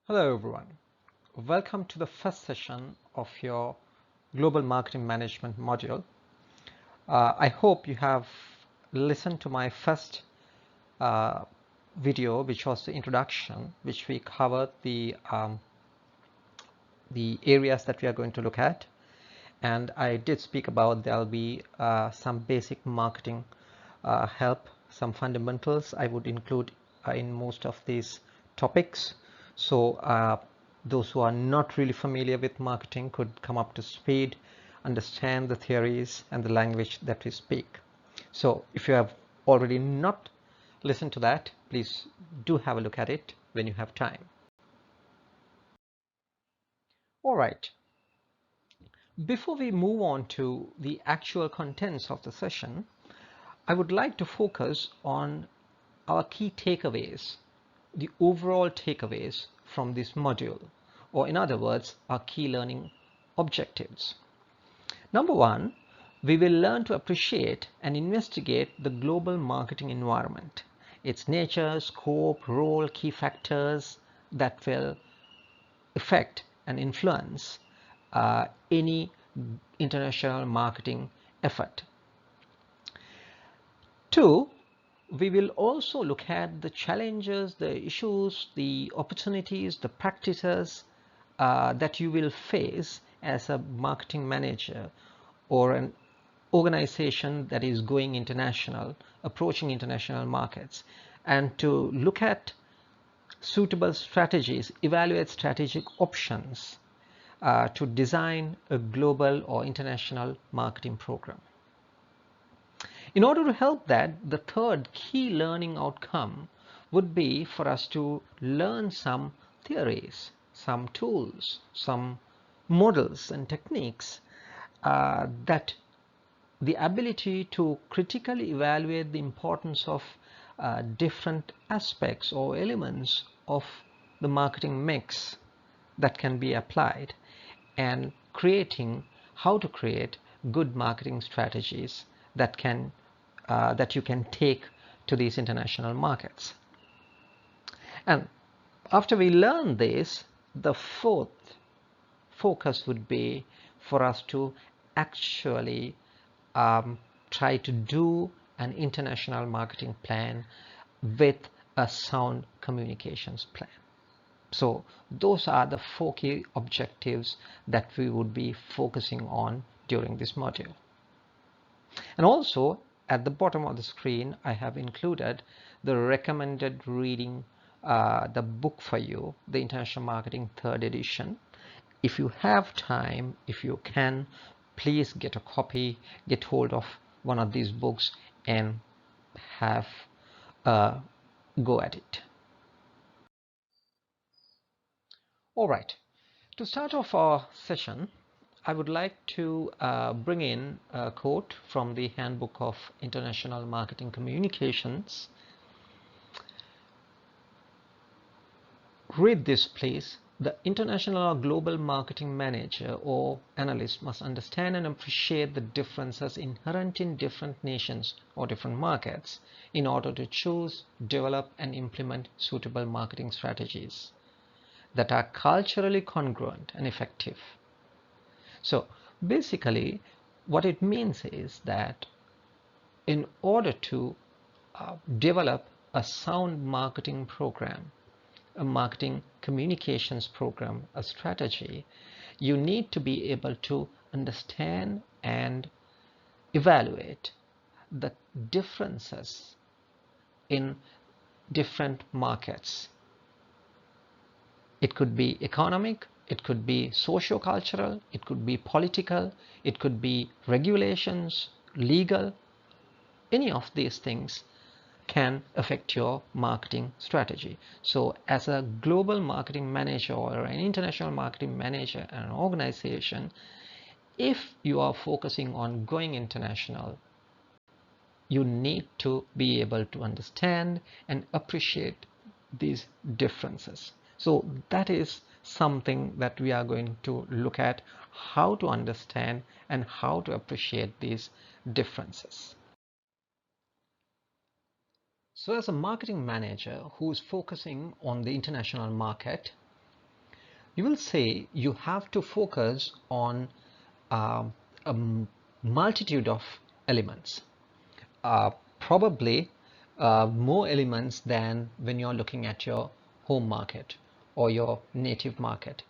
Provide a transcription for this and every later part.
Hello everyone. Welcome to the first session of your Global Marketing Management module. I hope you have listened to my first video, which was the introduction, which we covered the areas that we are going to look at. And I did speak about there'll be some basic marketing help, some fundamentals I would include in most of these topics. So those who are not really familiar with marketing could come up to speed, understand the theories and the language that we speak. So if you have already not listened to that, please do have a look at it when you have time. All right. Before we move on to the actual contents of the session, I would like to focus on our key takeaways, the overall takeaways from this module, or in other words, our key learning objectives. Number one, we will learn to appreciate and investigate the global marketing environment, its nature, scope, role, key factors that will affect and influence any international marketing effort. Two, we will also look at the challenges, the issues, the opportunities, the practices that you will face as a marketing manager or an organization that is going international, approaching international markets, and to look at suitable strategies, evaluate strategic options to design a global or international marketing program. In order to help that, the third key learning outcome would be for us to learn some theories, some tools, some models and techniques that the ability to critically evaluate the importance of different aspects or elements of the marketing mix that can be applied, and how to create good marketing strategies that you can take to these international markets. And after we learn this, the fourth focus would be for us to actually try to do an international marketing plan with a sound communications plan. So those are the four key objectives that we would be focusing on during this module. And also at the bottom of the screen, I have included the recommended reading, the book for you, the International Marketing 3rd edition. If you have time, if you can, please get a copy, get hold of one of these books and have a go at it. All right, to start off our session, I would like to bring in a quote from the Handbook of International Marketing Communications. Read this, please. The international or global marketing manager or analyst must understand and appreciate the differences inherent in different nations or different markets in order to choose, develop, and implement suitable marketing strategies that are culturally congruent and effective. So basically, what it means is that in order to develop a sound marketing program, a marketing communications program, a strategy, you need to be able to understand and evaluate the differences in different markets. It could be economic, it could be socio-cultural, it could be political, it could be regulations, legal. Any of these things can affect your marketing strategy. So as a global marketing manager or an international marketing manager in an organization, if you are focusing on going international, you need to be able to understand and appreciate these differences. So that is something that we are going to look at, how to understand and how to appreciate these differences. So as a marketing manager who is focusing on the international market, You will say you have to focus on um, a multitude of elements, uh, probably more elements than when you're looking at your home market or your native market.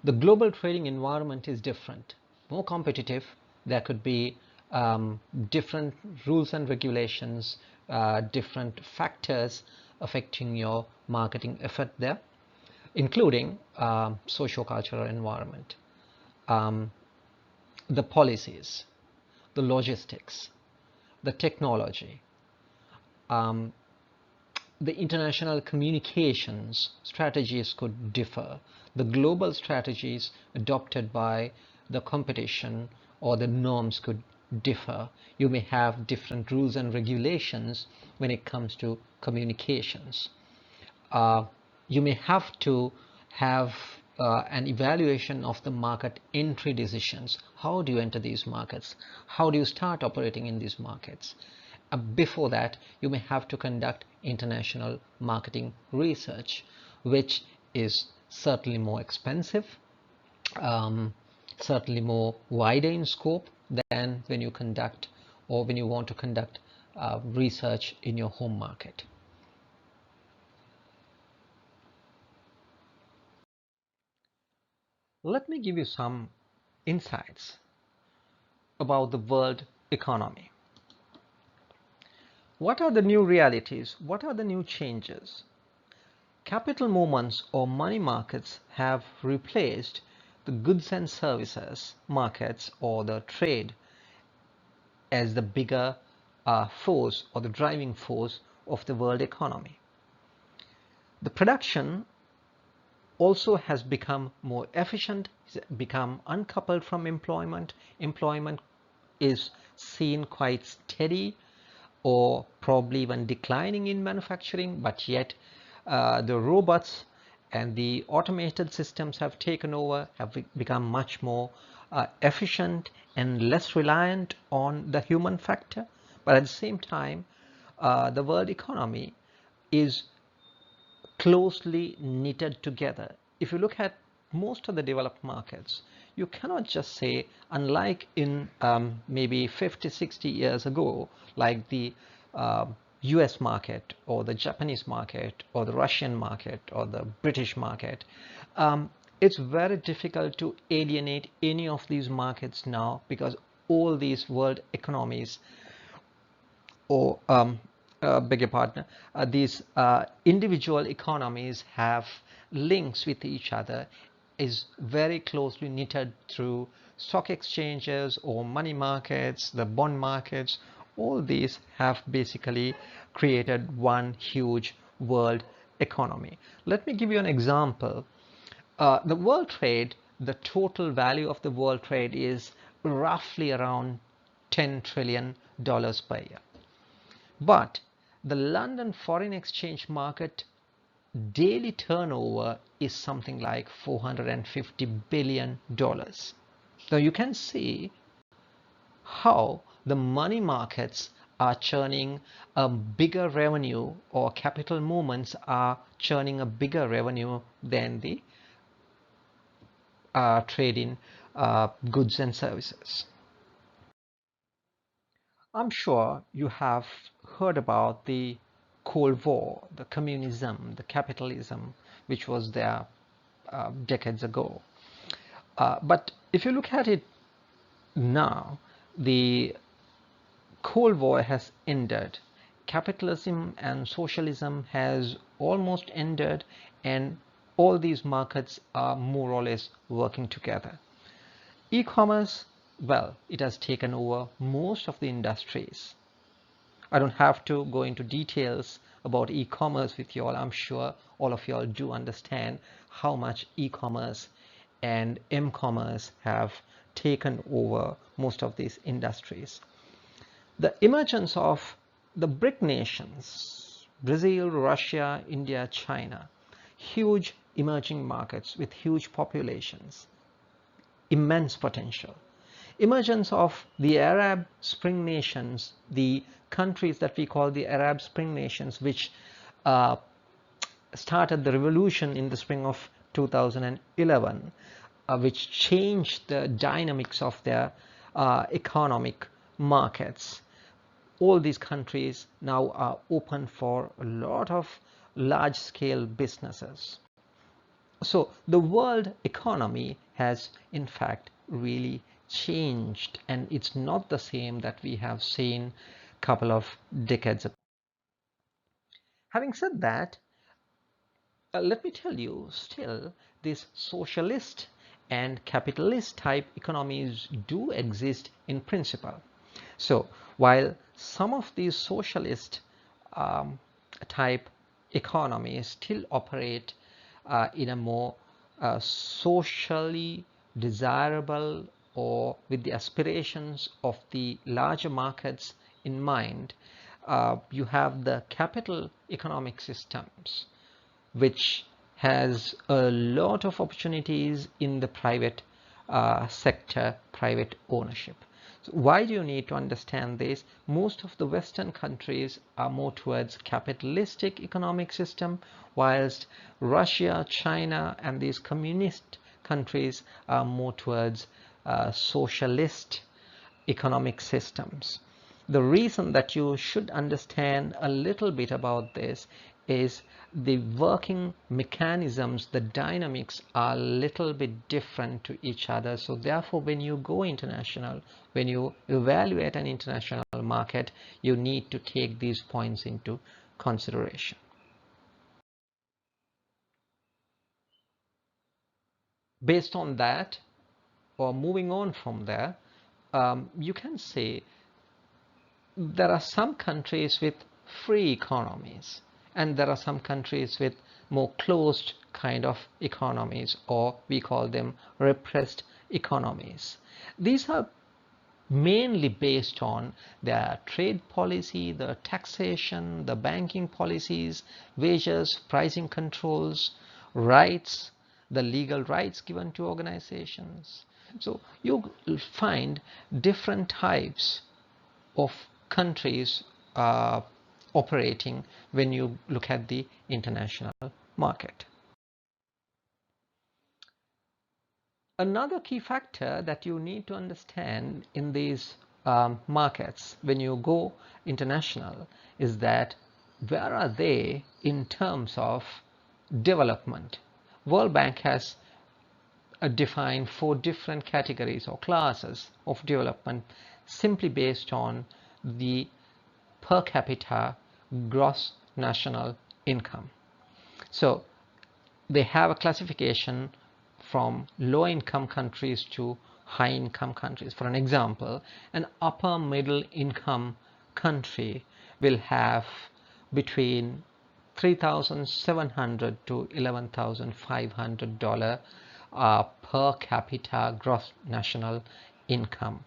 The global trading environment is different, more competitive. There could be different rules and regulations, different factors affecting your marketing effort there, including socio-cultural environment, um, the policies, the logistics, the technology, um, the international communications strategies could differ. The global strategies adopted by the competition or the norms could differ. You may have different rules and regulations when it comes to communications. uh, you may have to have an evaluation of the market entry decisions. How do you enter these markets? How do you start operating in these markets? Before that, you may have to conduct international marketing research, which is certainly more expensive, um, certainly more wider in scope than when you conduct or when you want to conduct research in your home market. Let me give you some insights about the world economy. What are the new realities? What are the new changes? Capital movements or money markets have replaced the goods and services markets or the trade as the bigger force or the driving force of the world economy. The production also has become more efficient, become uncoupled from employment. Employment is seen quite steady or probably even declining in manufacturing, but yet the robots and the automated systems have taken over, have become much more efficient and less reliant on the human factor. But at the same time, the world economy is closely knitted together. If you look at most of the developed markets, you cannot just say, unlike in maybe 50, 60 years ago, like the US market or the Japanese market or the Russian market or the British market, it's very difficult to alienate any of these markets now, because all these world economies or beg your pardon, these individual economies have links with each other, is very closely knitted through stock exchanges or money markets, the bond markets. All these have basically created one huge world economy. Let me give you an example. The world trade, the total value of the world trade is roughly around $10 trillion per year. But the London foreign exchange market daily turnover is something like $450 billion. Now you can see how the money markets are churning a bigger revenue, or capital movements are churning a bigger revenue than the trade in goods and services. I'm sure you have heard about the Cold War, the communism, the capitalism, which was there decades ago. But if you look at it now, the Cold War has ended. Capitalism and socialism has almost ended, and all these markets are more or less working together. E-commerce, well, it has taken over most of the industries. I don't have to go into details about e-commerce with you all. I'm sure all of you all do understand how much e-commerce and m-commerce have taken over most of these industries. The emergence of the BRIC nations, Brazil, Russia, India, China, huge emerging markets with huge populations, immense potential. Emergence of the Arab Spring nations, the countries that we call the Arab Spring nations, which started the revolution in the spring of 2011, which changed the dynamics of their economic markets. All these countries now are open for a lot of large-scale businesses. So the world economy has in fact really changed, and it's not the same that we have seen a couple of decades ago. Having said that, let me tell you, still these socialist and capitalist type economies do exist in principle. So while some of these socialist type economies still operate in a more socially desirable or with the aspirations of the larger markets in mind, you have the capital economic systems, which has a lot of opportunities in the private sector, private ownership. So why do you need to understand this? Most of the Western countries are more towards capitalistic economic system, whilst Russia, China, and these communist countries are more towards socialist economic systems. The reason that you should understand a little bit about this is the working mechanisms, the dynamics are a little bit different to each other. So therefore, when you go international, when you evaluate an international market, you need to take these points into consideration. Based on that, or moving on from there, you can say there are some countries with free economies, and there are some countries with more closed kind of economies, or we call them repressed economies. These are mainly based on their trade policy, the taxation, the banking policies, wages, pricing controls, rights, the legal rights given to organizations. So you find different types of countries operating when you look at the international market. Another key factor that you need to understand in these markets when you go international is that where are they in terms of development? World Bank has defined 4 different categories or classes of development simply based on the per capita gross national income. So they have a classification from low income countries to high income countries. For an example, an upper middle income country will have between $3,700 to $11,500 per capita gross national income.